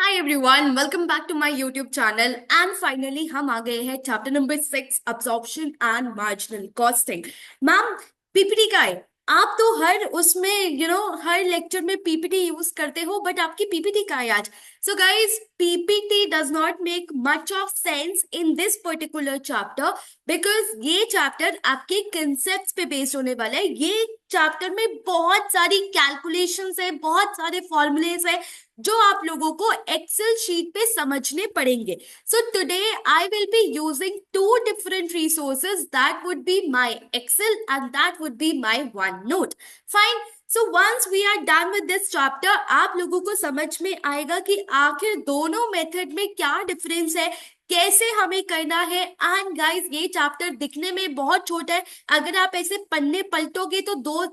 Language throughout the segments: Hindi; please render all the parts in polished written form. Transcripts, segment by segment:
Hi everyone, welcome back to my YouTube channel. And finally हम आ गए हैं chapter number 6, absorption and marginal costing. Ma'am, PPT का है। आप तो हर उसमें हर लेक्चर में पीपीटी यूज करते हो, बट आपकी पीपीटी का है आज। So guys, PPT does not make much of sense in this particular chapter, because ये चैप्टर आपके कंसेप्ट पे बेस्ड होने वाला है। ये चैप्टर में बहुत सारी कैलकुलेशंस है, बहुत सारे फॉर्मूलेस है जो आप लोगों को एक्सेल शीट पे समझने पड़ेंगे। So today I will be using two different resources, that would be my Excel and that would be my OneNote. Fine. So once we are done with this chapter, आप लोगों को समझ में आएगा कि आखिर दोनों मेथड में क्या डिफरेंस है, कैसे हमें करना है। एंड गाइस, ये चैप्टर दिखने में बहुत छोटा है। अगर आप ऐसे पन्ने पलटोगे तो दो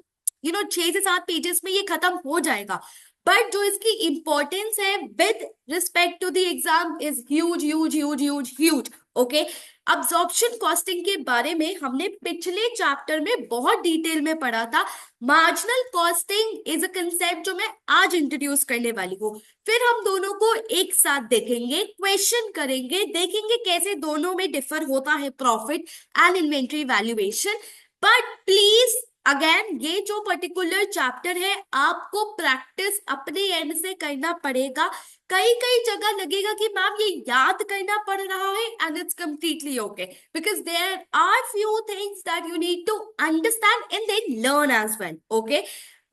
6 से 7 पेजेस में ये खत्म हो जाएगा। बट जो इसकी इंपॉर्टेंस है with respect to the exam is huge huge huge huge huge. Okay. Absorption costing के बारे में हमने पिछले चैप्टर में बहुत डिटेल में पढ़ा था। Marginal costing is a concept जो मैं आज इंट्रोड्यूस करने वाली हूँ। फिर हम दोनों को एक साथ देखेंगे, क्वेश्चन करेंगे, देखेंगे कैसे दोनों में डिफर होता है profit and inventory valuation. But please again, ये जो पर्टिकुलर चैप्टर है आपको प्रैक्टिस अपने एंड से करना पड़ेगा। कई कई जगह लगेगा कि मैम ये याद करना पड़ रहा है, and it's completely okay, because there are few things that you need to understand and then learn as well. Okay.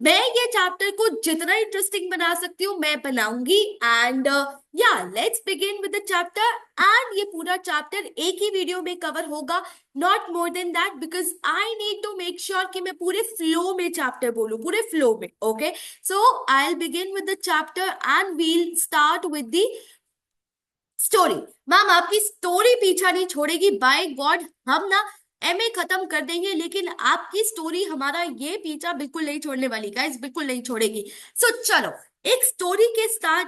मैं ये चैप्टर को जितना इंटरेस्टिंग बना सकती हूँ मैं बनाऊंगी। एंड या let's begin with the chapter. And ये पूरा चैप्टर एक ही वीडियो में कवर होगा, not more than that, because I need to make sure कि मैं पूरे फ्लो में चैप्टर बोलूं, पूरे फ्लो में। Okay. So I will begin with the chapter and we'll start with the story. Ma'am, आपकी स्टोरी पीछा नहीं छोड़ेगी, बाय गॉड। हम ना एमए खत्म कर देंगे, लेकिन आपकी स्टोरी हमारा ये पीछा बिल्कुल नहीं छोड़ने वाली, गाइस, बिल्कुल नहीं छोड़ेगी। सो चलो, एक स्टोरी के स्टार्ट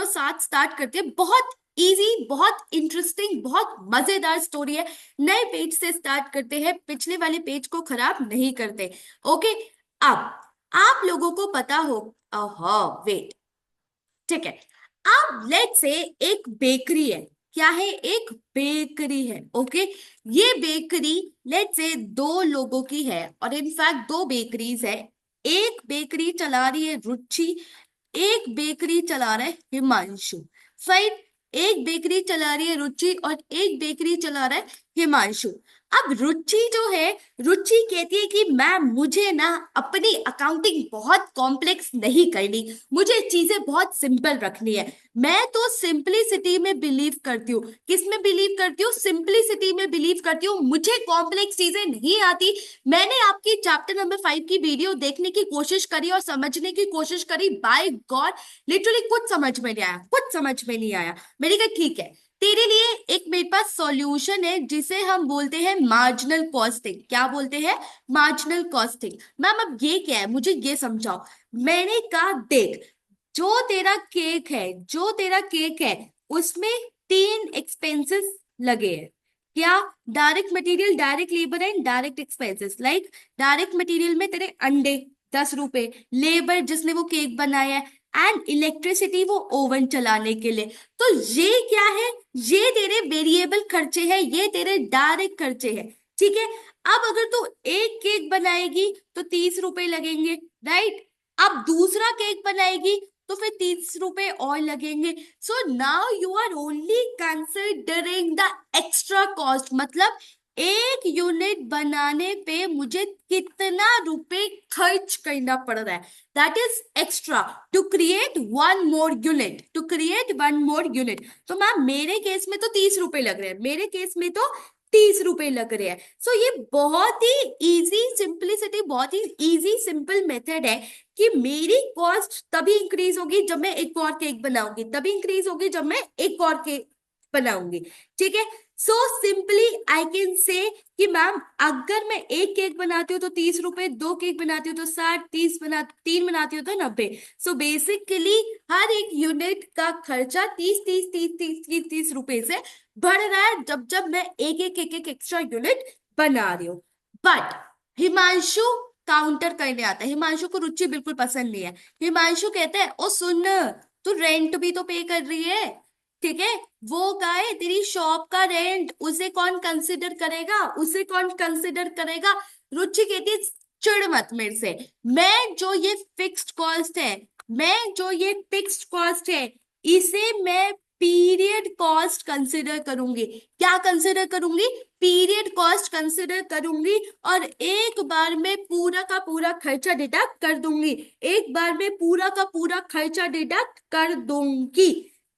साथ स्टार्ट करते हैं। बहुत इजी, बहुत इंटरेस्टिंग, बहुत मजेदार स्टोरी है। नए पेज से स्टार्ट करते हैं, पिछले वाले पेज को खराब नहीं करते। ओके। अब आप लोगों को पता हो, हाँ वेट, ठीक है। अब लेट से एक बेकरी है। क्या है? एक बेकरी है। ओके। ये बेकरी लेट से दो लोगों की है, और इनफैक्ट दो बेकरीज है। एक बेकरी चला रही है रुचि, एक बेकरी चला रहा है हिमांशु। फाइन। एक बेकरी चला रही है रुचि और एक बेकरी चला रहा है हिमांशु। अब रुचि जो है, रुचि कहती है कि मैम, मुझे ना अपनी अकाउंटिंग बहुत कॉम्प्लेक्स नहीं करनी, मुझे चीजें बहुत सिंपल रखनी है। मैं तो सिंपलिसिटी में बिलीव करती हूँ। किस में बिलीव करती हूँ? सिंपलिसिटी में बिलीव करती हूँ। मुझे कॉम्प्लेक्स चीजें नहीं आती। मैंने आपकी चैप्टर नंबर 5 की वीडियो देखने की कोशिश करी और समझने की कोशिश करी, बाय गॉड लिटरली कुछ समझ में नहीं आया, कुछ समझ में नहीं आया। मैंने कहा ठीक है, तेरे लिए एक मेरे पास सॉल्यूशन है, जिसे हम बोलते हैं मार्जिनल कॉस्टिंग। क्या बोलते हैं? Marginal costing. मैम, अब ये क्या है, मुझे ये समझाओ। मैंने कहा देख, जो तेरा केक है उसमें 3 एक्सपेंसेस लगे हैं। क्या? Direct material, direct labour and direct expenses. Like direct material में तेरे अंडे 10 रुपए, लेबर जिसने वो केक बनाया है, एंड इलेक्ट्रिसिटी वो ओवन चलाने के लिए। तो ये क्या है? ये तेरे वेरिएबल खर्चे हैं, ये तेरे डायरेक्ट खर्चे हैं। ठीक है। अब अगर तू एक केक बनाएगी तो 30 रुपए लगेंगे, राइट? अब दूसरा केक बनाएगी तो फिर 30 रुपए और लगेंगे। So now you are only considering the extra cost, मतलब एक यूनिट बनाने पे मुझे कितना रुपए खर्च करना पड़ रहा है, that is extra to create one more unit, to create one more unit. तो मैम, मेरे केस में तो 30 रुपए लग रहे हैं, मेरे केस में तो 30 रुपए लग रहे हैं। सो ये बहुत ही इजी सिंपलिसिटी, बहुत ही इजी सिंपल मेथड है कि मेरी कॉस्ट तभी इंक्रीज होगी जब मैं एक और केक बनाऊंगी, तभी इंक्रीज होगी जब मैं एक और केक बनाऊंगी। ठीक है। So simply I can say कि मैम, अगर मैं एक केक बनाती हूँ तो 30 रुपए, दो केक बनाती हूँ तो 60, 3 बनाती हूँ तो 90। सो बेसिकली हर एक यूनिट का खर्चा 30 रुपए से बढ़ रहा है जब जब मैं एक एक्स्ट्रा यूनिट बना रही हूँ। बट हिमांशु काउंटर करने आता है। हिमांशु को रुचि बिल्कुल पसंद नहीं है। हिमांशु कहता है, ओ सुन, तो रेंट भी तो पे कर रही है, ठीक है। वो क्या है, तेरी शॉप का रेंट, उसे कौन कंसिडर करेगा, उसे कौन कंसिडर करेगा। रुचि कहती है चिढ़ मत मेरे से, मैं जो ये फिक्स्ड कॉस्ट है, मैं जो ये फिक्स्ड कॉस्ट है, इसे मैं पीरियड कॉस्ट कंसिडर करूंगी। क्या कंसिडर करूंगी, पीरियड कॉस्ट कंसिडर करूंगी, और एक बार में पूरा का पूरा खर्चा डिडक्ट कर दूंगी, एक बार में पूरा का पूरा खर्चा डिडक्ट कर दूंगी,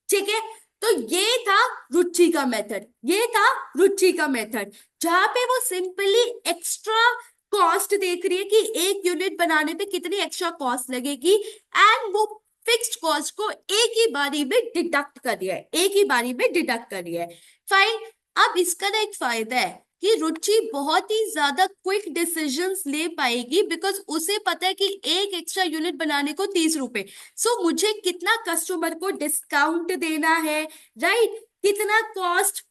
ठीक है। तो ये था रुचि का मेथड, ये था रुचि का मेथड, जहां पे वो सिंपली एक्स्ट्रा कॉस्ट देख रही है कि एक यूनिट बनाने पे कितनी एक्स्ट्रा कॉस्ट लगेगी, एंड वो फिक्स्ड कॉस्ट को एक ही बारी में डिडक्ट कर दिया है, एक ही बारी में डिडक्ट कर दिया है। फाइन। अब इसका ना एक फायदा है कि रुचि बहुत ही ज्यादा क्विक डिसीजंस ले पाएगी, बिकॉज उसे पता है कि एक एक्स्ट्रा यूनिट बनाने को 30 रुपए, सो मुझे कितना कस्टमर को डिस्काउंट देना है, राइट, कितना कॉस्ट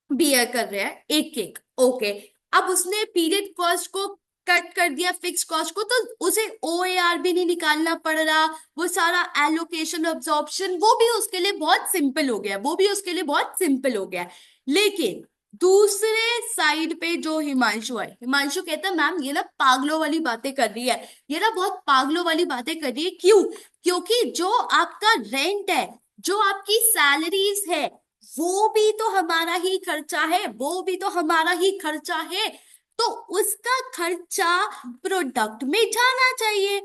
बियर कर रहे हैं एक केक, ओके। अब उसने पीरियड कॉस्ट को कट कर दिया, फिक्स कॉस्ट को, तो उसे ओएआर भी नहीं निकालना पड़ रहा, वो सारा एलोकेशन अब्जॉर्प्शन वो भी उसके लिए बहुत सिंपल हो गया, वो भी उसके लिए बहुत सिंपल हो गया। लेकिन दूसरे साइड पे जो हिमांशु है, हिमांशु कहता है मैम ये ना पागलों वाली बातें कर रही है, ये ना बहुत पागलों वाली बातें कर रही है, क्यों, क्योंकि जो आपका रेंट है, जो आपकी सैलरीज है, वो भी तो हमारा ही खर्चा है, वो भी तो हमारा ही खर्चा है, तो उसका खर्चा प्रोडक्ट में जाना चाहिए।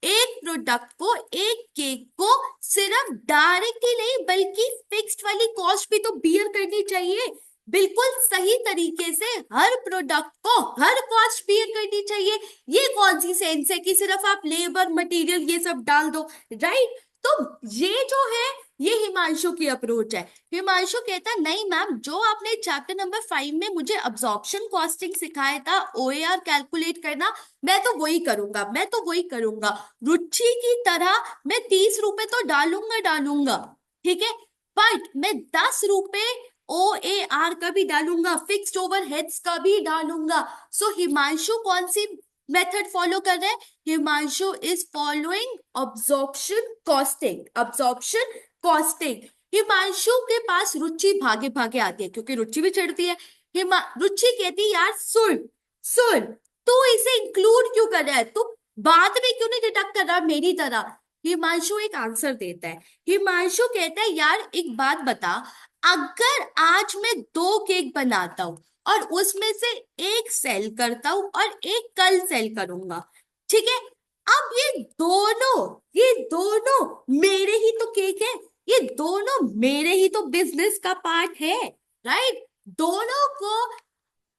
एक प्रोडक्ट को, एक केक को सिर्फ डायरेक्टली नहीं बल्कि फिक्स्ड वाली कॉस्ट भी तो बियर करनी चाहिए, बिल्कुल सही तरीके से हर प्रोडक्ट को हर कॉस्ट बियर करनी चाहिए। ये कौन सी सेंस है कि सिर्फ आप लेबर मटेरियल ये सब डाल दो, राइट। तो ये जो है, ये हिमांशु की अप्रोच है। हिमांशु कहता नहीं मैम, जो आपने चैप्टर नंबर 5 में मुझे अब्जॉर्प्शन कॉस्टिंग सिखाया था, ओएआर कैलकुलेट करना, मैं तो वही करूंगा, मैं तो वही करूंगा, रुचि की तरह मैं 30 रुपए तो डालूंगा डालूंगा, ठीक है, बट मैं 10 रुपए ओएआर का भी डालूंगा, फिक्स्ड ओवरहेड्स का भी डालूंगा। सो हिमांशु कौन सी मेथड फॉलो कर रहे हैं, Himanshu is following absorption costing, absorption costing. Himanshu के पास रुचि भागे भागे आती है, क्योंकि रुचि भी चिढ़ती है। रुचि कहती है यार सुन, सुन, तू इसे इंक्लूड क्यों कर रहा है, तू बाद में क्यों नहीं डिडक्ट कर रहा मेरी तरह। हिमांशु एक आंसर देता है, हिमांशु कहता है यार एक बात बता, अगर आज मैं 2 केक बनाता हूं और उसमें से एक सेल करता हूं और एक कल सेल करूंगा, ठीक है, अब ये दोनों मेरे ही तो केक है, ये दोनों मेरे ही तो बिजनेस का पार्ट है, राइट। दोनों को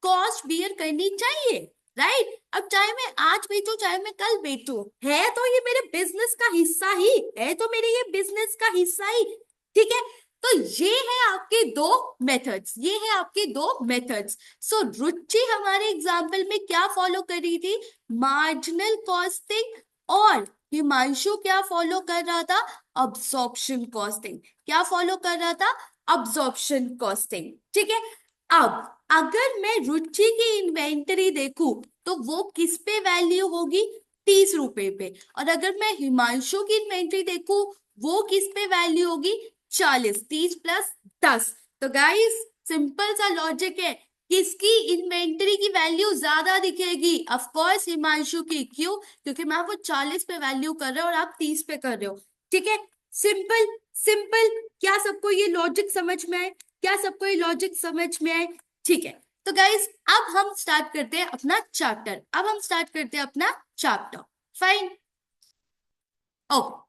कॉस्ट बियर करनी चाहिए, राइट। अब चाहे मैं आज बेचूं चाहे मैं कल बेचूं, है तो ये मेरे बिजनेस का हिस्सा ही है, तो मेरे ये बिजनेस का हिस्सा ही, ठीक है। तो ये है आपके दो मेथड्स, ये है आपके दो मेथड्स। सो रुचि हमारे एग्जाम्पल में क्या फॉलो कर रही थी, मार्जिनल कॉस्टिंग, और हिमांशु क्या फॉलो कर रहा था, अब्सॉर्प्शन कॉस्टिंग, क्या फॉलो कर रहा था, अब्सॉर्प्शन कॉस्टिंग, ठीक है। अब अगर मैं रुचि की इन्वेंटरी देखूं तो वो किस पे वैल्यू होगी, 30 रुपए पे, और अगर मैं हिमांशु की इन्वेंटरी देखूं वो किस पे वैल्यू होगी, 40, 30 + 10। तो गाइस सिंपल सा लॉजिक है, किसकी इन्वेंटरी की वैल्यू ज्यादा दिखेगी, ऑफ कोर्स हिमांशु की, क्यों, क्योंकि मैं वो 40 पे वैल्यू कर रहे हो और आप 30 पे कर रहे हो, ठीक है। सिंपल सिंपल, क्या सबको ये लॉजिक समझ में आए, क्या सबको ये लॉजिक समझ में आए, ठीक है। तो गाइस अब हम स्टार्ट करते हैं अपना चैप्टर, अब हम स्टार्ट करते हैं अपना चैप्टर, फाइन, ओके।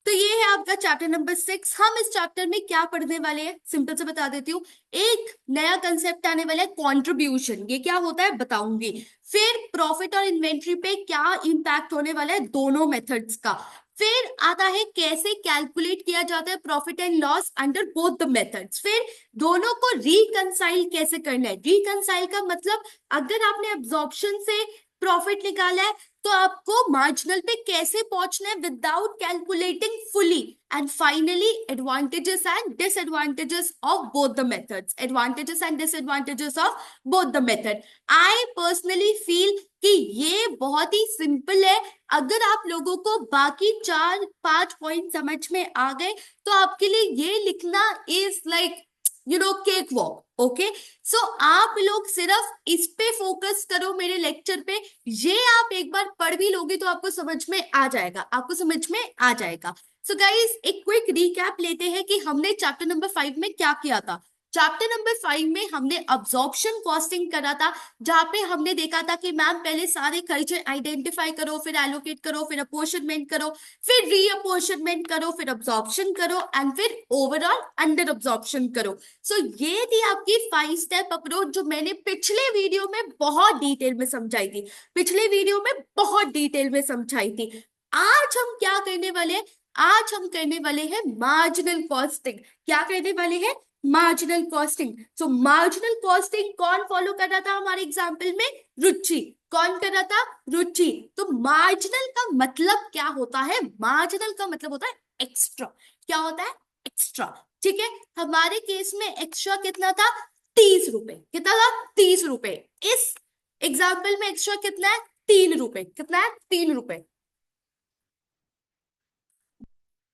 तो ये है आपका चैप्टर नंबर 6। हम इस चैप्टर में क्या पढ़ने वाले हैं, सिंपल से बता देती हूँ। एक नया कंसेप्ट आने वाला है कंट्रीब्यूशन, ये क्या होता है बताऊंगी। फिर प्रॉफिट और इन्वेंट्री पे क्या इंपैक्ट होने वाला है दोनों मेथड्स का। फिर आता है कैसे कैलकुलेट किया जाता है profit and loss under both the methods. फिर दोनों को रिकंसाइल कैसे करना है, रिकंसाइल का मतलब अगर आपने अब्जॉर्प्शन से प्रॉफिट निकाला है तो आपको मार्जिनल पे कैसे पहुंचना है without calculating fully, and finally advantages and disadvantages of both the methods. Advantages and disadvantages of both the method. I personally feel कि ये बहुत ही सिंपल है। अगर आप लोगों को बाकी 4-5 पॉइंट समझ में आ गए तो आपके लिए ये लिखना is like cake walk. Okay, so आप लोग सिर्फ इस पे फोकस करो मेरे लेक्चर पे। ये आप एक बार पढ़ भी लोगे तो आपको समझ में आ जाएगा, आपको समझ में आ जाएगा। सो गाइस, एक क्विक रिकैप लेते हैं कि हमने चैप्टर नंबर 5 में क्या किया था। चैप्टर नंबर 5 में हमने अब्जॉर्प्शन कॉस्टिंग करा था, जहां पे हमने देखा था कि मैम पहले सारे खर्चे आइडेंटिफाई करो, फिर एलोकेट करो, फिर अपोर्शनमेंट करो, फिर रीअपोर्शनमेंट करो, फिर अब्जॉर्प्शन करो एंड फिर ओवरऑल अंडर अब्जॉर्प्शन करो। सो ये थी आपकी 5 स्टेप अप्रोच जो मैंने पिछले वीडियो में बहुत डिटेल में समझाई थी, पिछले वीडियो में बहुत डिटेल में समझाई थी। आज हम क्या करने वाले हैं? आज हम करने वाले हैं मार्जिनल कॉस्टिंग। क्या करने वाले हैं? Marginal costing. सो मार्जिनल कॉस्टिंग कौन फॉलो कर रहा था हमारे एग्जाम्पल में? रुचि। कौन कर रहा था? रुचि। तो मार्जिनल का मतलब क्या होता है? मार्जिनल का मतलब होता है एक्स्ट्रा। क्या होता है? एक्स्ट्रा। ठीक है, हमारे केस में एक्स्ट्रा कितना था? 30 रुपए। कितना था? 30 रुपए। इस एग्जाम्पल में एक्स्ट्रा कितना है? 3 रुपए। कितना है? 3 रुपए।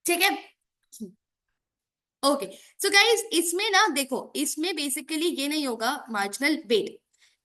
ठीक है, ओके। सो गाइज, इसमें ना देखो, इसमें बेसिकली ये नहीं होगा मार्जिनल वेट,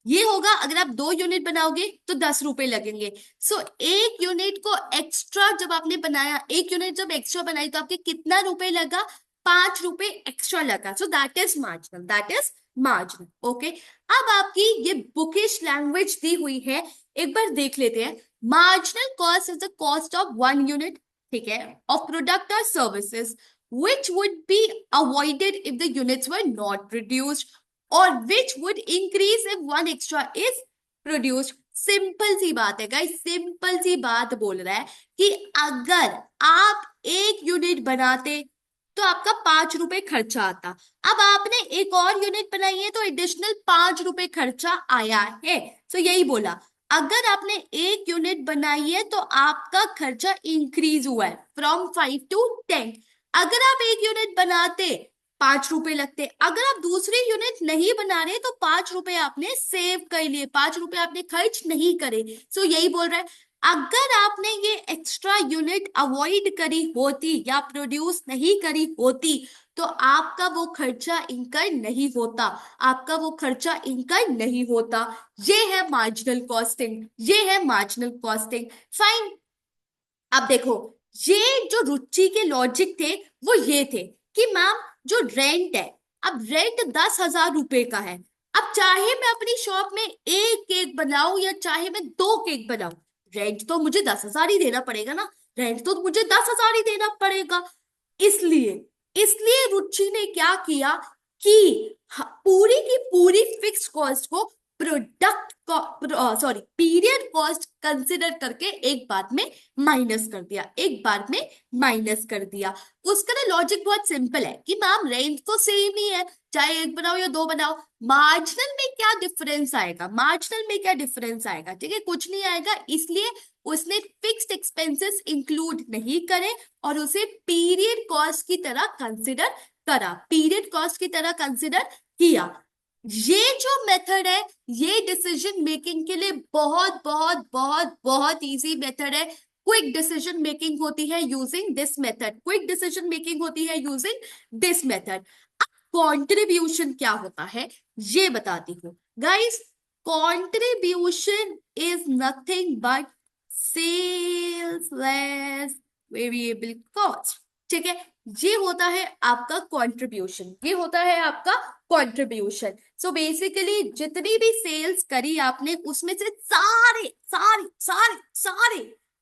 ये होगा अगर आप 2 यूनिट बनाओगे तो 10 रुपए लगेंगे। सो एक यूनिट को एक्स्ट्रा जब आपने बनाया, एक यूनिट जब एक्स्ट्रा बनाई तो आपके कितना रुपए लगा? 5 रुपए एक्स्ट्रा लगा। So that is marginal, that is marginal. Okay, अब आपकी ये बुकिश लैंग्वेज दी हुई है, एक बार देख लेते हैं। Marginal cost is the cost of 1 unit, ठीक है, ऑफ प्रोडक्ट और services which would be avoided if the units were not produced or which would increase if one extra is produced। Simple सी बात है गाइस, सिंपल सी बात बोल रहा है कि अगर आप 1 यूनिट बनाते तो आपका 5 रुपए खर्चा आता। अब आपने एक और यूनिट बनाई है तो एडिशनल 5 रुपए खर्चा आया है। तो यही बोला, अगर आपने 1 यूनिट बनाई है तो आपका खर्चा इंक्रीज हुआ है फ्रॉम 5 to 10। अगर आप 1 यूनिट बनाते 5 रुपए लगते। अगर आप दूसरी यूनिट नहीं बना रहे तो 5 रुपए आपने सेव कर लिए, 5 रुपए आपने खर्च नहीं करे। सो यही बोल रहा है, अगर आपने ये एक्स्ट्रा यूनिट अवॉइड करी होती या प्रोड्यूस नहीं करी होती तो आपका वो खर्चा इंकर नहीं होता, आपका वो खर्चा इंकर नहीं होता। ये है मार्जिनल कॉस्टिंग, ये है मार्जिनल कॉस्टिंग। फाइन, अब देखो, ये जो रुचि के लॉजिक थे वो ये थे कि मैम जो रेंट है, अब रेंट 10,000 रुपए का है। अब चाहे मैं अपनी शॉप में एक केक बनाऊं या चाहे मैं 2 केक बनाऊं, रेंट तो मुझे 10,000 ही देना पड़ेगा ना, रेंट तो मुझे 10,000 ही देना पड़ेगा। इसलिए इसलिए रुचि ने क्या किया कि पूरी की पूरी फिक्स कॉस्ट को product sorry period cost consider करके एक बार में माइनस कर दिया, एक बार में माइनस कर दिया। उसका ना लॉजिक बहुत सिंपल है कि मैम रेंज तो सेम ही है, चाहे 1 बनाओ या 2 बनाओ। मार्जिनल में क्या डिफरेंस आएगा? मार्जिनल में क्या डिफरेंस आएगा? ठीक है, कुछ नहीं आएगा। इसलिए उसने फिक्स्ड एक्सपेंसेस इंक्लूड नहीं करे और उसे पीरियड कॉस्ट की तरह कंसिडर करा, पीरियड कॉस्ट की तरह कंसिडर किया। ये जो मेथड है ये डिसीजन मेकिंग के लिए बहुत बहुत बहुत बहुत इजी मेथड है। क्विक डिसीजन मेकिंग होती है using this method, quick decision making होती है यूजिंग दिस मेथड। कंट्रीब्यूशन क्या होता है ये बताती हूँ guys. Contribution is nothing but sales less variable cost. ठीक है, ये होता है आपका कंट्रीब्यूशन, ये होता है आपका कंट्रीब्यूशन। सो बेसिकली जितनी भी सेल्स करी आपने उसमें से सारे सारे सारे सारे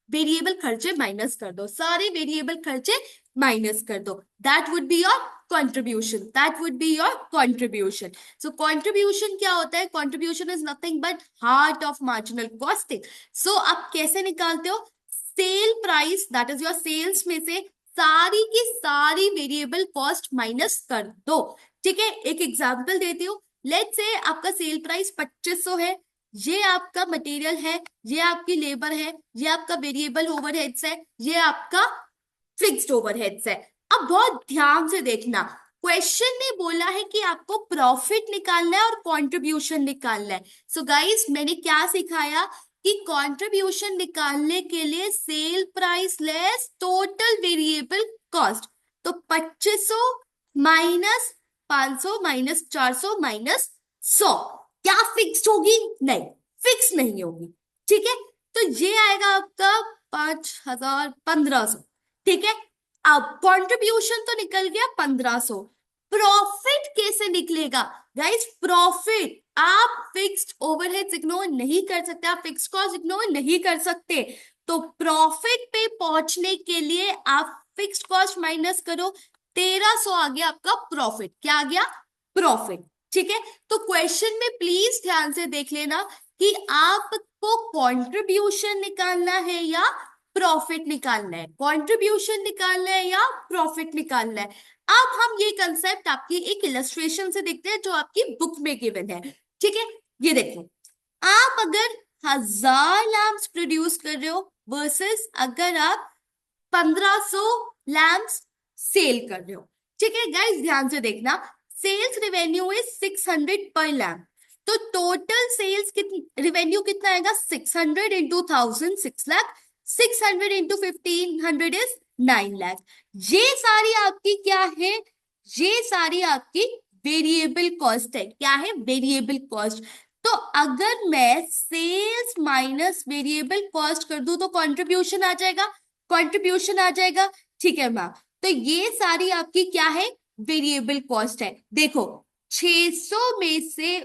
वेरिएबल खर्चे माइनस कर दो, सारे वेरिएबल खर्चे माइनस कर दो। That would be your contribution, that would be your contribution. So contribution क्या होता है? Contribution is nothing but heart of marginal costing. So आप कैसे निकालते हो? Sale price that is your sales में से सारी की सारी वेरिएबल कॉस्ट माइनस कर दो। ठीक है, एक एग्जांपल देती हूँ। लेट्स से आपका सेल प्राइस 2500 है, ये आपका मटेरियल है, ये आपकी लेबर है, ये आपका वेरिएबल ओवरहेड्स है, ये आपका फिक्स्ड ओवरहेड्स है। अब बहुत ध्यान से देखना, क्वेश्चन ने बोला है कि आपको प्रॉफिट निकालना है और कंट्रीब्यूशन निकालना है। सो गाइस, मैंने क्या सिखाया कि कंट्रीब्यूशन निकालने के लिए sale price less total variable cost, तो 2500 माइनस 500 माइनस 400 माइनस 100, क्या फिक्स्ड होगी? नहीं, फिक्स नहीं होगी। ठीक है, तो ये आएगा आपका 5,1500। ठीक है, अब कंट्रीब्यूशन तो निकल गया 1500, प्रॉफिट कैसे निकलेगा? गाइस, प्रॉफिट आप फिक्स्ड ओवरहेड्स इग्नोर नहीं कर सकते, आप फिक्स्ड कॉस्ट इग्नोर नहीं कर सकते। तो प्रॉफिट पे पहुंचने के लिए आप फिक्स्ड कॉस्ट माइनस करो, 1300 आ गया आपका प्रॉफिट। क्या आ गया? प्रॉफिट। ठीक है, तो क्वेश्चन में प्लीज ध्यान से देख लेना कि आपको कंट्रीब्यूशन निकालना है या प्रॉफिट निकालना है, कंट्रीब्यूशन निकालना है या प्रॉफिट निकालना है। अब हम ये कंसेप्ट आपकी एक इलस्ट्रेशन से देखते हैं जो आपकी बुक में गिवन है। ठीक है, ये देखो, आप अगर 1000 लैम्प्स प्रोड्यूस कर रहे हो वर्सेस अगर आप 1500 लैम्प्स सेल कर रहे हो। ठीक है गाइस, ध्यान से देखना, सेल्स रेवेन्यू इज 600 पर लैम्प, तो टोटल सेल्स रेवेन्यू कितना आएगा? 600 into 1000 6 lakh, 600 into 1500 is 9 lakh. ये सारी आपकी क्या है? ये सारी आपकी वेरिएबल कॉस्ट है। क्या है? Variable cost. तो अगर मैं सेल्स माइनस वेरिएबल कॉस्ट कर दूं तो कंट्रीब्यूशन आ जाएगा, कंट्रीब्यूशन आ जाएगा। ठीक है मैम, तो ये सारी आपकी क्या है? वेरिएबल कॉस्ट है। देखो, 600 में से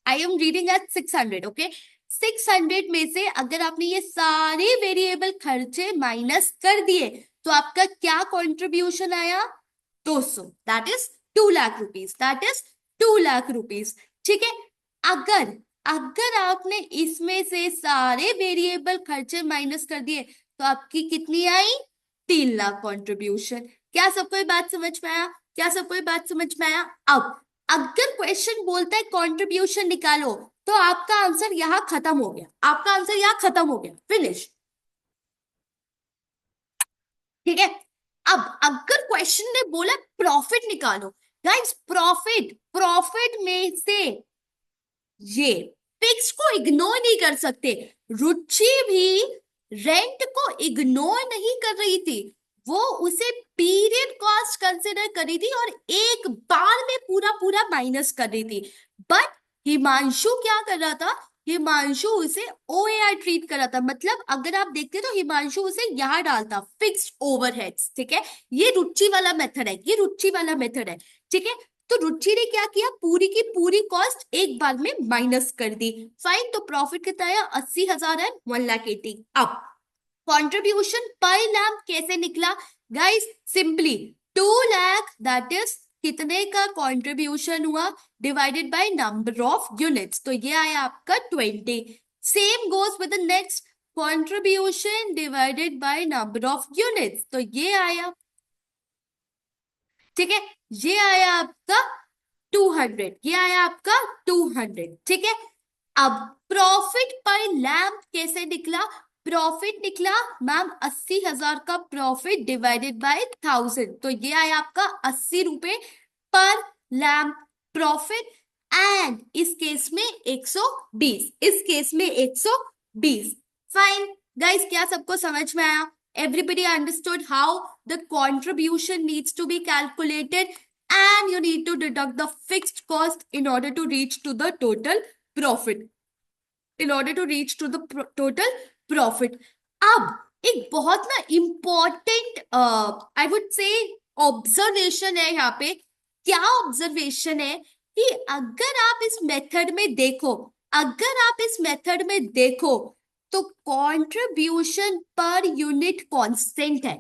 I am reading at 600, okay, 600 में से अगर आपने ये सारे वेरिएबल खर्चे माइनस कर दिए तो आपका क्या कंट्रीब्यूशन आया? 200, that is 2 lakh rupees, that is 2 lakh rupees. ठीक है, अगर अगर आपने इसमें से सारे वेरिएबल खर्चे माइनस कर दिए तो आपकी कितनी आई? 3 लाख कंट्रीब्यूशन। क्या सबको ये बात समझ में आया? क्या सबको ये बात समझ में आया? अब अगर क्वेश्चन बोलता है कंट्रीब्यूशन निकालो तो आपका आंसर यहां खत्म हो गया, आपका आंसर यहां खत्म हो गया, फिनिश। ठीक है, अब अगर क्वेश्चन ने बोला प्रॉफिट निकालो, गाइस प्रॉफिट, प्रॉफिट में से ये फिक्स को इग्नोर नहीं कर सकते। रुचि भी रेंट को इग्नोर नहीं कर रही थी, वो उसे पीरियड कॉस्ट कंसिडर कर रही थी और एक बार में पूरा पूरा माइनस कर रही थी। बट हिमांशु क्या कर रहा था? हिमांशु उसे ओएआर ट्रीट कर रहा था, मतलब अगर आप देखते तो हिमांशु उसे यहां डालता, फिक्स्ड ओवरहेड्स। ठीक है, ये रुचि वाला मेथड है, ये रुचि वाला मेथड है। ठीक है, तो रुचि ने क्या किया? पूरी की पूरी कॉस्ट एक बार में माइनस कर दी। फाइन, तो प्रॉफिट कितना आया? 80,000 एंड 1,80,000। अब कंट्रीब्यूशन पर लैम्प कैसे निकला? Guys simply 2 lakh that is कितने का कंट्रीब्यूशन हुआ divided by number of units, तो ये आया आपका 20। Same goes with the next, contribution divided by number of units, तो ये आया। ठीक है, ये आया आपका 200, ये आया आपका 200। ठीक है, अब प्रॉफिट पर लैम्प कैसे निकला? प्रॉफिट निकला मैम 80,000 का प्रॉफिट डिवाइडेड बाय 1000, तो ये आया आपका 80 रुपए पर लैम्प प्रॉफिट। एंड इस केस में 120, इस केस में 120। फाइन गाइस, क्या सबको समझ में आया? Everybody understood how the contribution needs to be calculated and you need to deduct the fixed cost in order to reach to the total profit, in order to reach to the total profit। अब एक बहुत ना important I would say observation है यहाँ पे। क्या ऑब्जर्वेशन है कि अगर आप इस मेथड में देखो, अगर आप इस मेथड में देखो तो कंट्रीब्यूशन पर यूनिट कांस्टेंट है,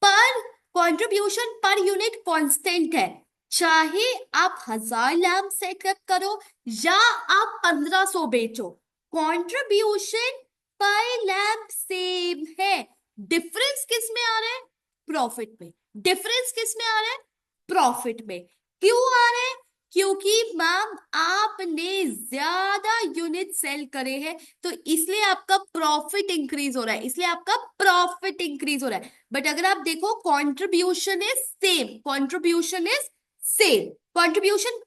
पर कंट्रीब्यूशन पर यूनिट कांस्टेंट है, चाहे आप 1000 लैम्प सेटअप करो या आप 1500 बेचो, कंट्रीब्यूशन पर लैम्प सेम है। डिफरेंस किस में आ रहा है? प्रॉफिट में। डिफरेंस किस में आ रहा है? प्रॉफिट में। क्यों आ रहा है? क्योंकि मैम आपने ज्यादा यूनिट सेल करे हैं, तो इसलिए आपका प्रॉफिट इंक्रीज हो रहा है, इसलिए आपका प्रॉफिट इंक्रीज हो रहा है। बट अगर आप देखो contribution is same, contribution is same, contribution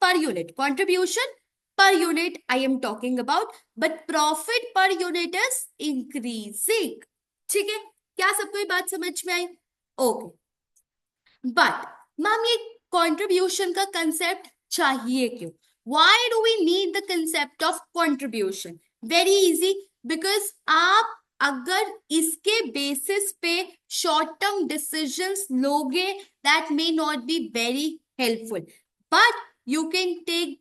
per unit I am talking about, but profit per unit is increasing. ठीक है, क्या सबको ये बात समझ में आई? ओके, बट मैम ये कंट्रीब्यूशन का कंसेप्ट चाहिए क्यों? Why do we need the concept of contribution? Very easy, because आप अगर इसके बेसिस पे शॉर्ट टर्म डिसीजंस लोगे, that may not be very helpful, but you can take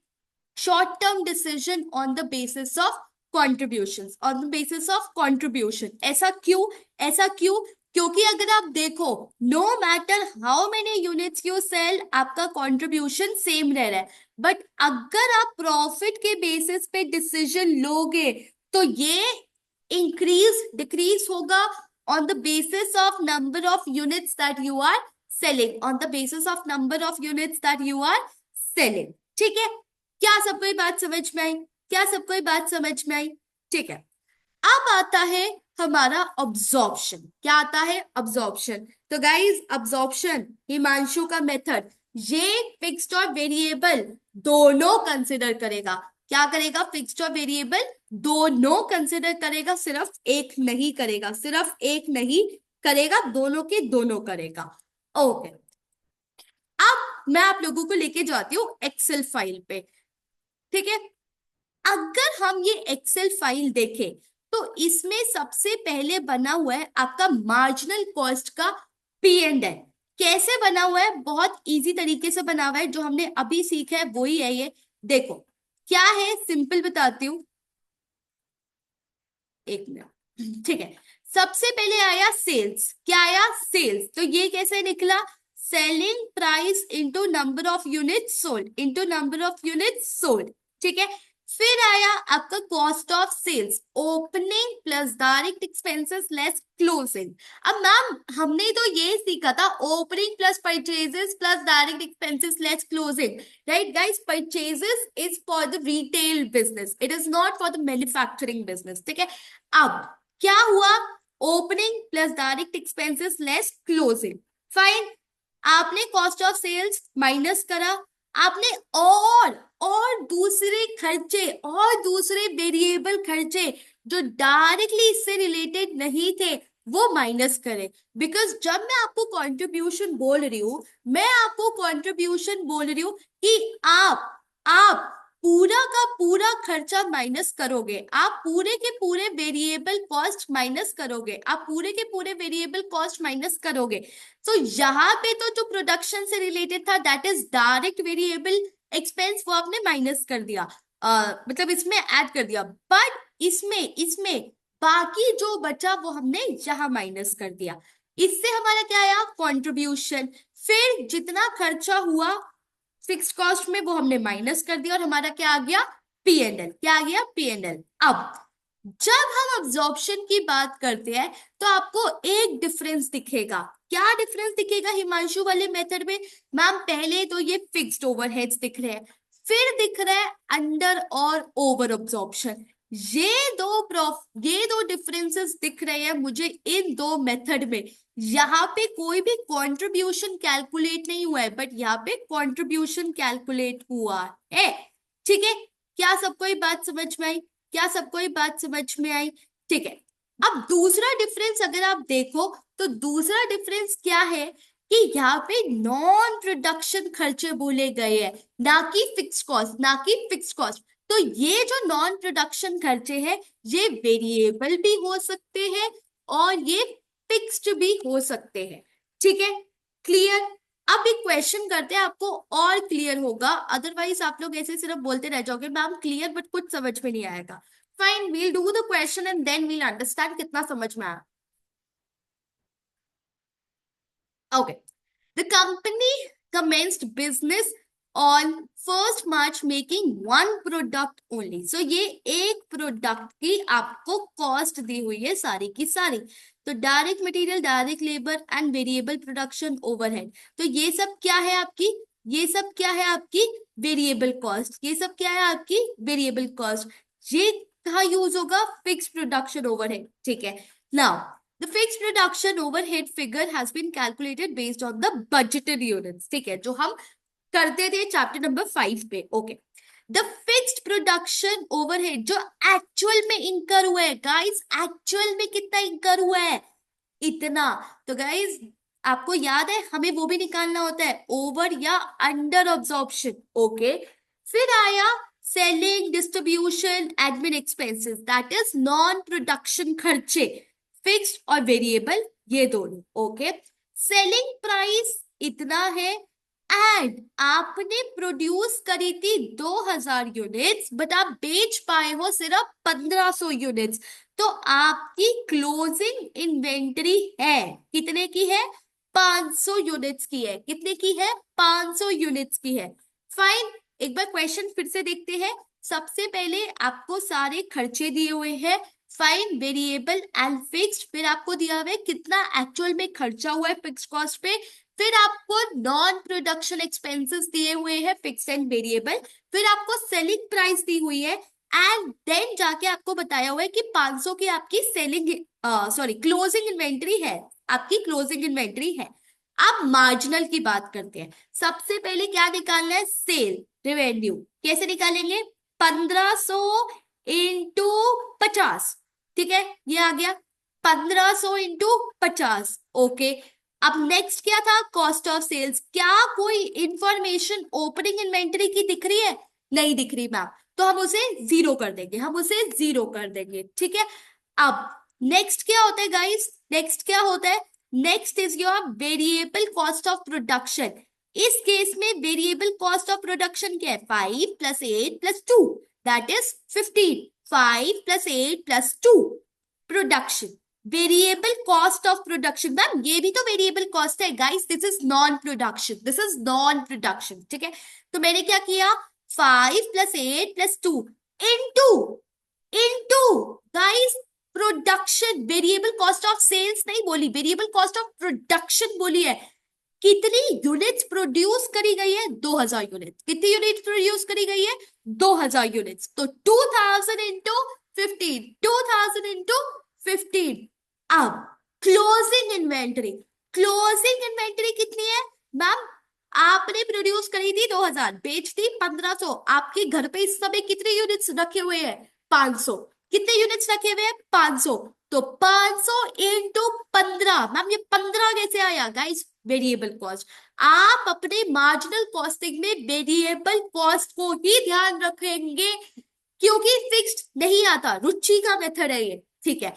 short term decision on the basis of contributions, on the basis of contribution। ऐसा क्यों? ऐसा क्यों? क्योंकि अगर आप देखो, no matter how many units you sell, आपका कंट्रीब्यूशन सेम रह रहा है। बट अगर आप प्रॉफिट के बेसिस पे डिसीजन लोगे, तो ये इंक्रीज डिक्रीज होगा on the basis of number of units that you are selling, on the basis of number of units that you are selling. ठीक है, क्या सबको ये बात समझ में आई? क्या सबको ये बात समझ में आई? ठीक है, अब आता है हमारा अब्जॉर्प्शन। क्या आता है? अब्जॉर्प्शन। तो गाइस, अब्जॉर्प्शन हिमांशु का मेथड ये फिक्स्ड और वेरिएबल दोनों कंसिडर करेगा। क्या करेगा? फिक्स्ड और वेरिएबल दोनों कंसिडर करेगा, सिर्फ एक नहीं करेगा, सिर्फ एक नहीं करेगा, दोनों के दोनों करेगा। ओके, अब मैं आप लोगों को लेके जाती हूँ एक्सेल फाइल पे। ठीक है, अगर हम ये एक्सेल फाइल देखें, तो इसमें सबसे पहले बना हुआ है आपका मार्जिनल कॉस्ट का पी एंड एल। कैसे बना हुआ है? बहुत इजी तरीके से बना हुआ है, जो हमने अभी सीखा है वही है ये। देखो क्या है, सिंपल बताती हूँ, एक मिनट। ठीक है, सबसे पहले आया सेल्स। क्या आया? सेल्स। तो ये कैसे निकला? Selling price into number of unit sold, into number of unit sold. ठीक है, फिर आया आपका cost of sales, opening plus direct expenses less closing. अब मैम हमने तो ये सीखा था, opening plus purchases plus direct expenses less closing, right guys? Purchases is for the retail business, it is not for the manufacturing business. ठीक है, अब क्या हुआ? Opening plus direct expenses less closing, fine. आपने कॉस्ट ऑफ सेल्स माइनस करा, आपने और दूसरे खर्चे और दूसरे वेरिएबल खर्चे जो डायरेक्टली इससे रिलेटेड नहीं थे वो माइनस करे। बिकॉज जब मैं आपको कंट्रीब्यूशन बोल रही हूं, मैं आपको कंट्रीब्यूशन बोल रही हूं कि आप पूरा का पूरा खर्चा माइनस करोगे, आप पूरे के पूरे वेरिएबल कॉस्ट माइनस करोगे, आप पूरे के पूरे वेरिएबल कॉस्ट माइनस करोगे। तो यहाँ पे तो जो प्रोडक्शन से रिलेटेड था, that is direct variable expense, वो आपने माइनस कर दिया, मतलब इसमें ऐड कर दिया। बट इसमें इसमें बाकी जो बचा वो हमने यहाँ माइनस कर दिया। इससे हमारा क्या आया? कंट्रीब्यूशन। फिर जितना खर्चा हुआ फिक्स्ड कॉस्ट में वो हमने माइनस कर दिया, और हमारा क्या आ गया? P and L. क्या आ गया? P and L. अब जब हम अब्जॉर्प्शन की बात करते हैं, तो आपको एक डिफरेंस दिखेगा। क्या डिफरेंस दिखेगा हिमांशु वाले मेथड में? मैम पहले तो ये फिक्स्ड ओवरहेड्स दिख रहे हैं, फिर दिख रहा है अंडर और ओवर अब्जॉर्प्शन। ये दो डिफरेंसेस दिख रहे हैं मुझे इन दो मेथड में। यहाँ पे कोई भी कंट्रीब्यूशन कैलकुलेट नहीं हुआ है, बट यहाँ पे कंट्रीब्यूशन कैलकुलेट हुआ है। ठीक है, क्या सबको ये बात समझ में आई? क्या सबको ये बात समझ में आई? ठीक है, अब दूसरा डिफरेंस अगर आप देखो, तो दूसरा डिफरेंस क्या है कि यहाँ पे नॉन प्रोडक्शन खर्चे बोले गए हैं, ना कि फिक्स कॉस्ट, ना कि फिक्स कॉस्ट। तो ये जो नॉन प्रोडक्शन खर्चे हैं, ये वेरिएबल भी हो सकते हैं और ये फिक्स्ड भी हो सकते हैं। ठीक है, क्लियर? अब एक क्वेश्चन करते हैं, आपको और क्लियर होगा, अदरवाइज आप लोग ऐसे सिर्फ बोलते रह जाओगे मैम क्लियर, बट कुछ समझ में नहीं आएगा। Fine, we'll do the question and then we'll understand कितना समझ में आया। Okay, the company commenced business on 1st March making one product only। so ये एक प्रोडक्ट की आपको कॉस्ट दी हुई है सारी की सारी। तो direct material, direct labour and variable production overhead, तो ये सब क्या है? आपकी ये सब क्या है आपकी वेरिएबल कॉस्ट, ये सब क्या है आपकी वेरिएबल कॉस्ट। ये कहाँ यूज होगा, फिक्स प्रोडक्शन ओवरहेड, ठीक है। Now the fix production overhead figure has been calculated based on the budgeted units, ठीक है, जो हम करते थे चैप्टर नंबर 5 पे। Okay, the fixed production overhead जो एक्चुअल में इंकर हुआ है गाइस, एक्चुअल में कितना इंकर हुआ है, इतना। तो गाइस आपको याद है हमें वो भी निकालना होता है, ओवर या अंडर ऑब्जॉर्प्शन। ओके, फिर आया selling distribution admin expenses, that is non production खर्चे, फिक्स्ड और वेरिएबल ये दोनों। ओके, सेलिंग प्राइस इतना है, एंड आपने प्रोड्यूस करी थी 2000 यूनिट्स, बट आप बेच पाए हो सिर्फ 1500 यूनिट्स। तो आपकी क्लोजिंग इन्वेंटरी है, कितने की है, 500 यूनिट्स की है। कितने की है, 500 यूनिट्स की है। फाइन, एक बार क्वेश्चन फिर से देखते हैं। सबसे पहले आपको सारे खर्चे दिए हुए हैं, फाइन, वेरिएबल एंड फिक्स्ड, फिर आपको दिया हुआ है कितना एक्चुअल में खर्चा हुआ है फिक्स कॉस्ट पे, फिर आपको नॉन प्रोडक्शन एक्सपेंसेस दिए हुए हैं फिक्स एंड वेरिएबल, फिर आपको सेलिंग प्राइस दी हुई है, एंड देन जाके आपको बताया हुआ है कि 500 की आपकी सेलिंग सॉरी क्लोजिंग इन्वेंट्री है, आपकी क्लोजिंग इन्वेंट्री है। अब मार्जिनल की बात करते हैं। सबसे पहले क्या निकालना है, सेल रेवेन्यू। कैसे निकालेंगे, 1500 इंटू 50, ठीक है, ये आ गया 1500 इंटू 50। ओके, अब नेक्स्ट क्या था, कॉस्ट ऑफ सेल्स। क्या कोई इंफॉर्मेशन ओपनिंग इन्वेंटरी की दिख रही है, नहीं दिख रही मैम, तो हम उसे जीरो कर देंगे, हम उसे जीरो कर देंगे, ठीक है। अब नेक्स्ट क्या होता है गाइस, नेक्स्ट क्या होता है, next is your variable cost of production. इस केस में वेरिएबल कॉस्ट ऑफ प्रोडक्शन क्या है, 5 + 8 + 2, that is 15। 5 + 8 + 2 production, variable cost of production. Ma'am ये भी तो वेरिएबल कॉस्ट है guys, this is non production, this is non production, ठीक है। तो मैंने क्या किया, 5 + 8 + 2 into into guys production, variable cost of sales नहीं बोली, वेरिएबल कॉस्ट ऑफ प्रोडक्शन बोली है। कितनी यूनिट्स प्रोड्यूस करी गई है, 2000 यूनिट्स। कितनी यूनिट प्रोड्यूस करी गई है, 2000 यूनिट्स। तो 2000 इंटू 15, 2000 इंटू 15। अब क्लोजिंग इन्वेंटरी, क्लोजिंग इन्वेंटरी कितनी है मैम, आपने प्रोड्यूस करी थी 2000, बेच दी 1500, आपके घर पे इस समय कितने यूनिट्स रखे हुए हैं, 500। कितने यूनिट्स रखे हुए हैं, 500। तो 500 इंटू 15, मैम ये 15 कैसे आया गाइस, वेरिएबल कॉस्ट। आप अपने मार्जिनल कॉस्टिंग में वेरिएबल कॉस्ट को ही ध्यान रखेंगे, क्योंकि फिक्स्ड नहीं आता, रुचि का मेथड है ये, ठीक है।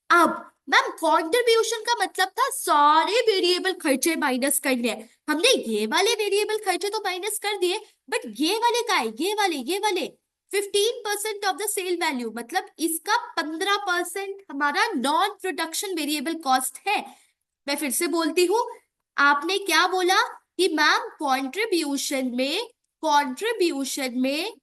अब मैम कंट्रीब्यूशन का मतलब था सारे वेरिएबल खर्चे माइनस करने हैं। हमने ये वाले वेरिएबल खर्चे तो माइनस कर दिए, बट ये वाले का है, ये वाले 15% ऑफ द सेल वैल्यू, मतलब इसका 15% हमारा नॉन प्रोडक्शन वेरिएबल कॉस्ट है। मैं फिर से बोलती हूँ, आपने क्या बोला कि मैम कंट्रीब्यूशन में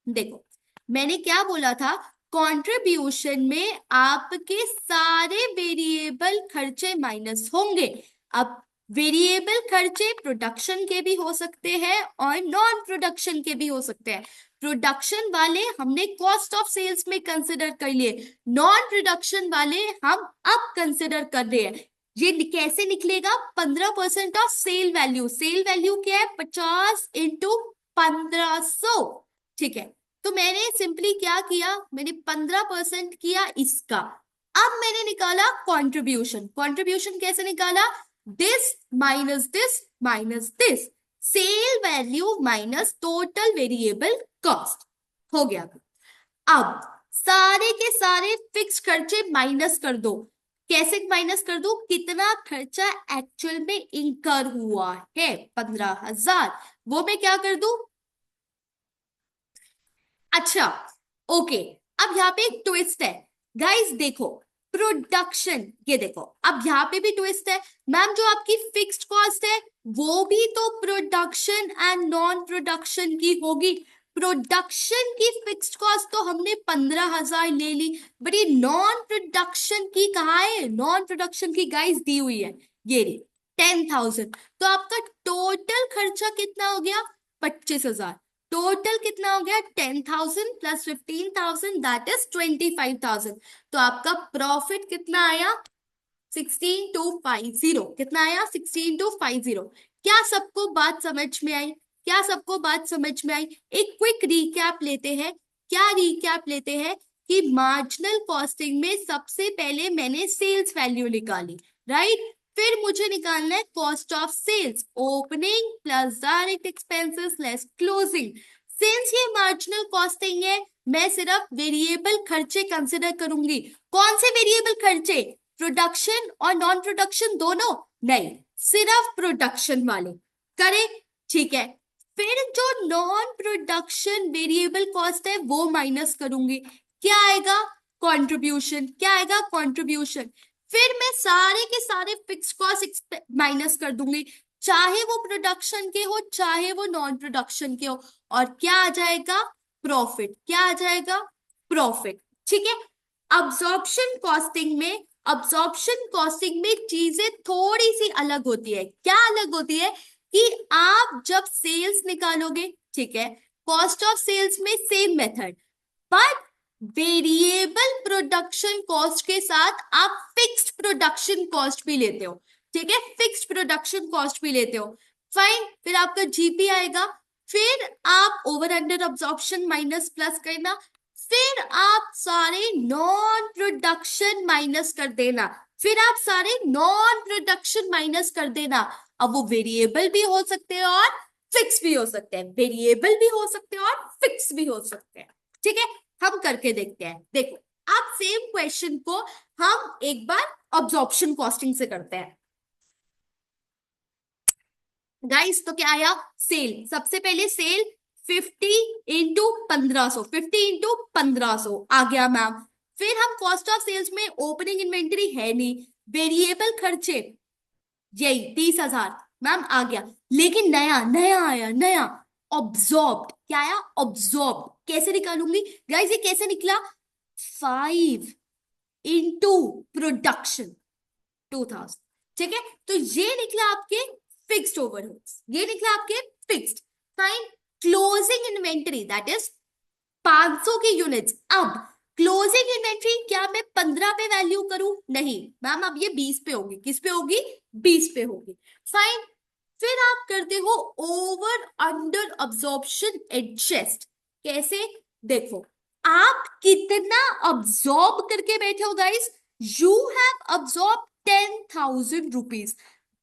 देखो, मैंने क्या बोला था, कंट्रीब्यूशन में आपके सारे वेरिएबल खर्चे माइनस होंगे। अब वेरिएबल खर्चे प्रोडक्शन के भी हो सकते हैं और नॉन प्रोडक्शन के भी हो सकते हैं। प्रोडक्शन वाले हमने कॉस्ट ऑफ सेल्स में कंसिडर कर लिए, नॉन प्रोडक्शन वाले हम अब कंसिडर कर रहे हैं। ये कैसे निकलेगा, 15% of sale value, sale value क्या है, 50 इंटू 1500, ठीक है। तो मैंने सिंपली क्या किया, मैंने 15% किया इसका। अब मैंने निकाला कंट्रीब्यूशन, कंट्रीब्यूशन कैसे निकाला, this minus this minus this, sale value minus total variable cost, हो गया। अब सारे के सारे फिक्स खर्चे माइनस कर दो। कैसे माइनस कर दो, कितना खर्चा एक्चुअल में इंकर हुआ है, 15,000, वो मैं क्या कर दूं। अच्छा, ओके, अब यहाँ पे एक ट्विस्ट है गाइस, देखो प्रोडक्शन, ये देखो अब यहाँ पे भी ट्विस्ट है। मैम जो आपकी फिक्स्ड कॉस्ट है वो भी तो प्रोडक्शन एंड नॉन प्रोडक्शन की होगी। प्रोडक्शन की फिक्स्ड कॉस्ट तो हमने 15,000 ले ली, बट ये नॉन प्रोडक्शन की कहाँ है, नॉन प्रोडक्शन की गाइस दी हुई है, ये रही। 10,000। तो आपका टोटल खर्चा कितना हो गया? 25,000। टोटल कितना हो गया? 10,000 प्लस 15,000, दैट इज 25,000। तो आपका प्रॉफिट कितना आया? 16,250। कितना आया? 16,250। क्या सबको बात समझ में आई? क्या सबको बात समझ में आई? एक क्विक रिकैप लेते हैं। क्या रिकैप लेते हैं कि मार्जिनल कॉस्टिंग में सबसे पहले मैंने सेल्स वैल्यू निकाली, राइट? फिर मुझे निकालना है cost of sales, opening plus direct expenses less closing. Since ये मार्जिनल कॉस्टिंग है, मैं सिर्फ वेरिएबल खर्चे कंसिडर करूंगी। कौन से वेरिएबल खर्चे? प्रोडक्शन और नॉन प्रोडक्शन दोनों? नहीं, सिर्फ प्रोडक्शन वाले। करेक्ट, ठीक है। फिर जो नॉन प्रोडक्शन वेरिएबल कॉस्ट है वो माइनस करूंगी। क्या आएगा? कंट्रीब्यूशन। क्या आएगा? कंट्रीब्यूशन। फिर मैं सारे के सारे फिक्स कॉस्ट माइनस कर दूंगी, चाहे वो प्रोडक्शन के हो चाहे वो नॉन प्रोडक्शन के हो। और क्या आ जाएगा? प्रॉफिट। क्या आ जाएगा? प्रॉफिट। ठीक है। अब्जॉर्प्शन कॉस्टिंग में चीजें थोड़ी सी अलग होती है। क्या अलग होती है? कि आप जब सेल्स निकालोगे, ठीक है, कॉस्ट ऑफ सेल्स में same method, but variable production cost के साथ आप फिक्स्ड प्रोडक्शन कॉस्ट भी लेते हो। ठीक है, फिक्स्ड प्रोडक्शन कॉस्ट भी लेते हो। फाइन, फिर आपका जीपी आएगा। फिर आप over under absorption minus plus करना। फिर आप सारे नॉन प्रोडक्शन माइनस कर देना। फिर आप सारे नॉन प्रोडक्शन माइनस कर देना। अब वो वेरिएबल भी हो सकते हैं और फिक्स भी हो सकते हैं, वेरिएबल भी हो सकते हैं और फिक्स भी हो सकते हैं। ठीक है, हम करके देखते हैं। देखो, आप सेम क्वेश्चन को हम एक बार अब्जॉर्प्शन कॉस्टिंग से करते हैं। गाइस, तो क्या आया? सेल। सबसे पहले सेल 50 × 1500, 50 × 1500 आ गया मैम। फिर हम कॉस्ट ऑफ सेल्स में ओपनिंग इन्वेंटरी है नहीं, वेरिएबल खर्चे यही 30,000 मैम आ गया। लेकिन नया नया आया, नया ऑब्जॉर्ब्ड। क्या आया? ऑब्जॉर्ब्ड। कैसे निकालूंगी गाइस? ये कैसे निकला? 5 × प्रोडक्शन 2,000। ठीक है, तो ये निकला आपके फिक्स्ड ओवरहेड्स, ये निकला आपके fixed. Fine. Closing inventory that is 500 की यूनिट्स। अब क्लोजिंग इन्वेंट्री क्या मैं 15 पे वैल्यू करूं? नहीं मैम, अब ये 20 पे होगी। किस पे होगी? 20 पे होगी। फाइन। फिर आप करते हो ओवर अंडर अब्जॉर्प्शन एडजस्ट। कैसे? देखो, आप कितना अब्सॉर्ब करके बैठे हो guys? You have absorb 10,000 rupees,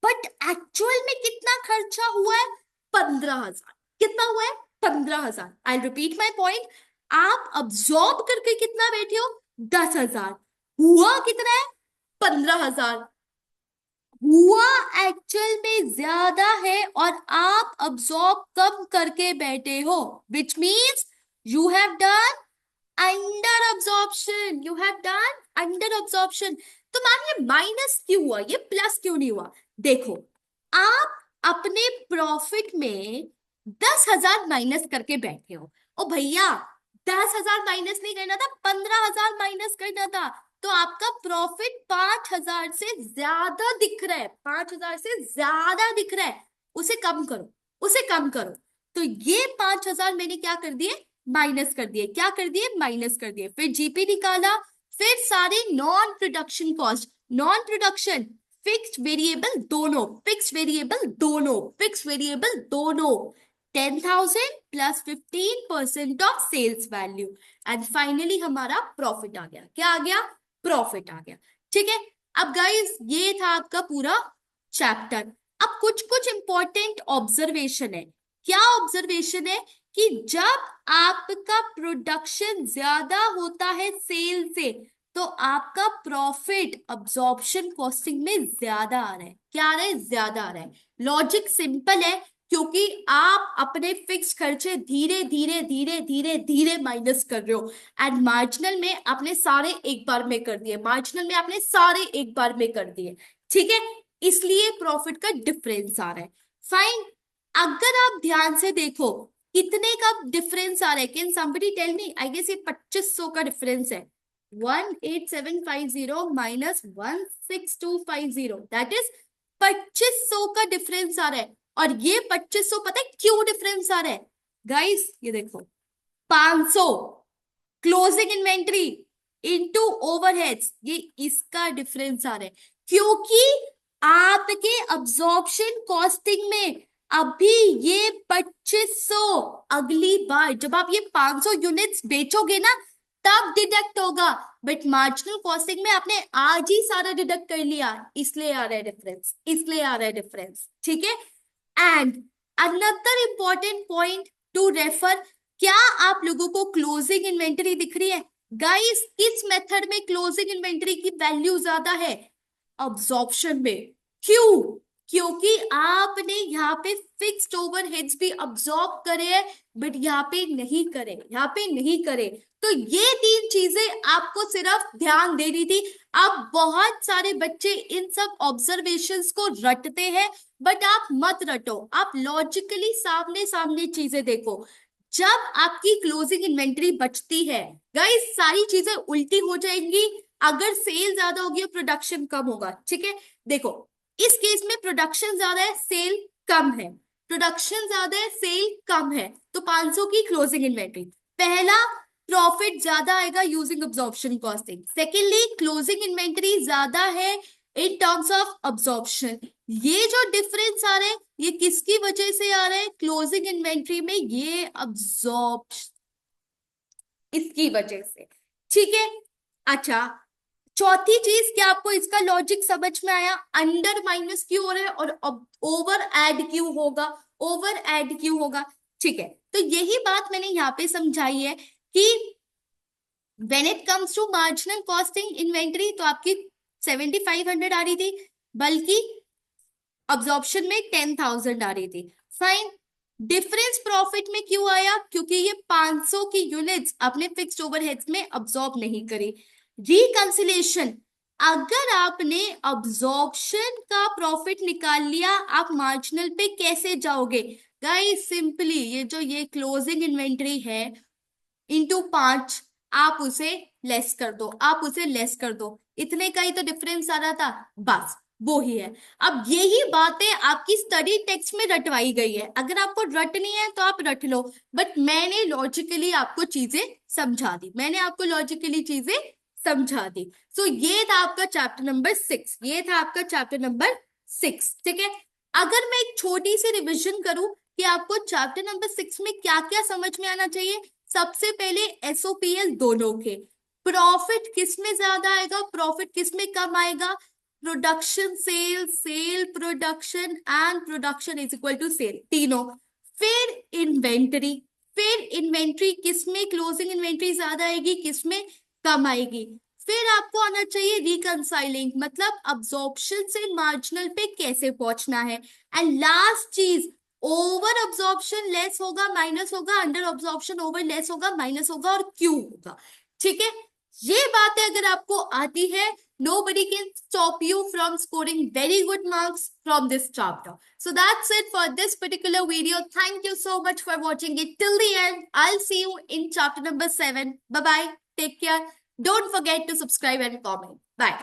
but actual में कितना खर्चा हुआ है? 15,000। कितना हुआ है? 15,000। I repeat my point. आप अब्सॉर्ब करके कितना बैठे हो? 10,000। हुआ कितना है? 15,000। हुआ एक्चुअल में ज्यादा है और आप अब्सॉर्ब कम करके बैठे हो, which means you have done under absorption. You have done under absorption. तो मैम ये माइनस क्यों हुआ? ये प्लस क्यों नहीं हुआ? देखो, आप अपने प्रॉफिट में 10,000 माइनस करके बैठे हो। ओ भैया, 10,000 माइनस नहीं करना था, 15,000 माइनस करना था। तो आपका प्रॉफिट 5,000 से ज्यादा दिख रहा है, 5,000 से ज्यादा दिख रहा है। उसे कम करो, उसे कम करो। तो ये 5,000 मैंने क्या कर दिए? माइनस कर दिए। क्या कर दिए? माइनस कर दिए। फिर जीपी निकाला। फिर सारे non production cost, non production, fixed variable दोनों, फिक्स्ड वेरिएबल दोनों, फिक्स्ड वेरिएबल दोनों, 10,000 plus 15% of sales value. And finally हमारा प्रॉफिट आ गया। क्या आ गया? प्रॉफिट आ गया। ठीक है। अब गाइस, ये था आपका पूरा चैप्टर। अब कुछ कुछ इंपॉर्टेंट ऑब्जर्वेशन है। क्या ऑब्जर्वेशन है? कि जब आपका प्रोडक्शन ज्यादा होता है सेल से, तो आपका प्रॉफिट अब्जॉर्प्शन कॉस्टिंग में ज्यादा आ रहा है। क्या आ रहा है? ज्यादा आ रहा है। लॉजिक सिंपल है, क्योंकि आप अपने फिक्स खर्चे धीरे धीरे धीरे धीरे धीरे माइनस कर रहे हो। एंड मार्जिनल में आपने सारे एक बार में कर दिए, मार्जिनल में आपने सारे एक बार में कर दिए। ठीक है, इसलिए प्रॉफिट का डिफरेंस आ रहा है। फाइन। अगर आप ध्यान से देखो, कितने का डिफरेंस आ रहा है? Can somebody tell me? I guess ये 2500 का डिफरेंस है। 18750 माइनस 16250, दैट इज 2500 का डिफरेंस आ रहा है। और ये 2500 पता है क्यों डिफरेंस आ रहा है गाइस? ये देखो, 500 क्लोजिंग इन्वेंट्री इनटू ओवरहेड्स, ये इसका डिफरेंस आ रहा है, क्योंकि आपके अब्जॉर्प्शन कॉस्टिंग में अभी ये 2500 अगली बार जब आप ये 500 यूनिट्स बेचोगे ना तब डिडक्ट होगा, बट मार्जिनल कॉस्टिंग में आपने आज ही सारा डिडक्ट कर लिया, इसलिए आ रहा है डिफरेंस, इसलिए आ रहा है डिफरेंस, ठीक है। And another important point two refer, क्या आप लोगों को क्लोजिंग इन्वेंटरी दिख रही है? गाइस किस मेथड में क्लोजिंग इन्वेंटरी की वैल्यू ज्यादा है? अब्जॉर्प्शन में। क्यों? क्योंकि आपने यहाँ पे फिक्स्ड ओवरहेड्स भी अब्सॉर्ब करे हैं, बट यहाँ पे नहीं करे, यहाँ पे नहीं करे। तो ये तीन चीजें आपको सिर्फ ध्यान देनी थी। अब बहुत सारे बच्चे इन सब ऑब्जर्वेशंस को रटते हैं, बट आप मत रटो, आप लॉजिकली सामने सामने चीजें देखो। जब आपकी क्लोजिंग इन्वेंटरी बचती है गाइस, सारी चीजें उल्टी हो जाएंगी। अगर सेल ज्यादा होगी प्रोडक्शन कम होगा, ठीक है। देखो इस केस में प्रोडक्शन ज्यादा है, सेल कम है, प्रोडक्शन ज्यादा है, सेल कम है, तो 500 की क्लोजिंग इन्वेंटरी। पहला, प्रॉफिट ज्यादा आएगा using absorption costing. Secondly, closing inventory ज्यादा है इन टर्म्स ऑफ अब्जॉर्प्शन। ये जो डिफरेंस आ रहा है ये किसकी वजह से आ रहा है? क्लोजिंग इन्वेंटरी में ये अब्जॉर्प्शन, इसकी वजह से, ठीक है। अच्छा, चौथी चीज, क्या आपको इसका लॉजिक समझ में आया? अंडर माइनस क्यों हो रहा है और ओवर एड क्यों होगा? ओवर एड क्यों होगा? ठीक है, तो यही बात मैंने यहाँ पे समझाई है कि when it comes to marginal costing inventory तो आपकी 7500 आ रही थी, बल्कि अब्जॉर्प्शन में 10,000 आ रही थी। फाइन, डिफरेंस प्रॉफिट में क्यों आया? क्योंकि ये 500 की यूनिट्स अपने फिक्स्ड ओवरहेड्स में अब्सॉर्ब नहीं करी। रिकंसिलेशन, अगर आपने अब्जॉर्प्शन का प्रॉफिट निकाल लिया, आप मार्जिनल पे कैसे जाओगे? गाइस सिंपली ये जो ये क्लोजिंग इन्वेंटरी है इंटू 5, आप उसे लेस कर दो, आप उसे लेस कर दो, इतने का ही तो डिफरेंस आ रहा था, बस वो ही है। अब यही बातें आपकी स्टडी टेक्स्ट में रटवाई गई है, अगर आपको रटनी है तो आप रट लो, बट मैंने लॉजिकली आपको चीजें समझा दी, मैंने आपको लॉजिकली चीजें समझा दी। सो ये था आपका चैप्टर नंबर 6, ये था आपका चैप्टर नंबर 6, ठीक है। अगर मैं एक छोटी सी रिविजन करूं कि आपको चैप्टर नंबर 6 में क्या क्या समझ में आना चाहिए, सबसे पहले एसओपीएल दोनों के, प्रॉफिट किस में ज्यादा आएगा, प्रॉफिट किस में कम आएगा, production sale, sale production and production is equal to sale, तीनों। फिर इन्वेंटरी, फिर इन्वेंटरी किस में क्लोजिंग इन्वेंटरी ज्यादा आएगी, किस में कम आएगी। फिर आपको आना चाहिए रिकंसाइलिंग, मतलब अब्जॉर्प्शन से मार्जिनल पे कैसे पहुंचना है। एंड लास्ट चीज, ओवर अब्जॉर्प्शन लेस होगा माइनस होगा, अंडर अब्जॉर्प्शन ओवर लेस होगा माइनस होगा, और क्यों होगा, ठीक है। ये बातें अगर आपको आती है, nobody can stop you from scoring very good marks from this chapter. So that's it for this particular video. Thank you so much for watching it till the end. I'll see you in chapter number 7. Bye bye, take care, don't forget to subscribe and comment. Bye.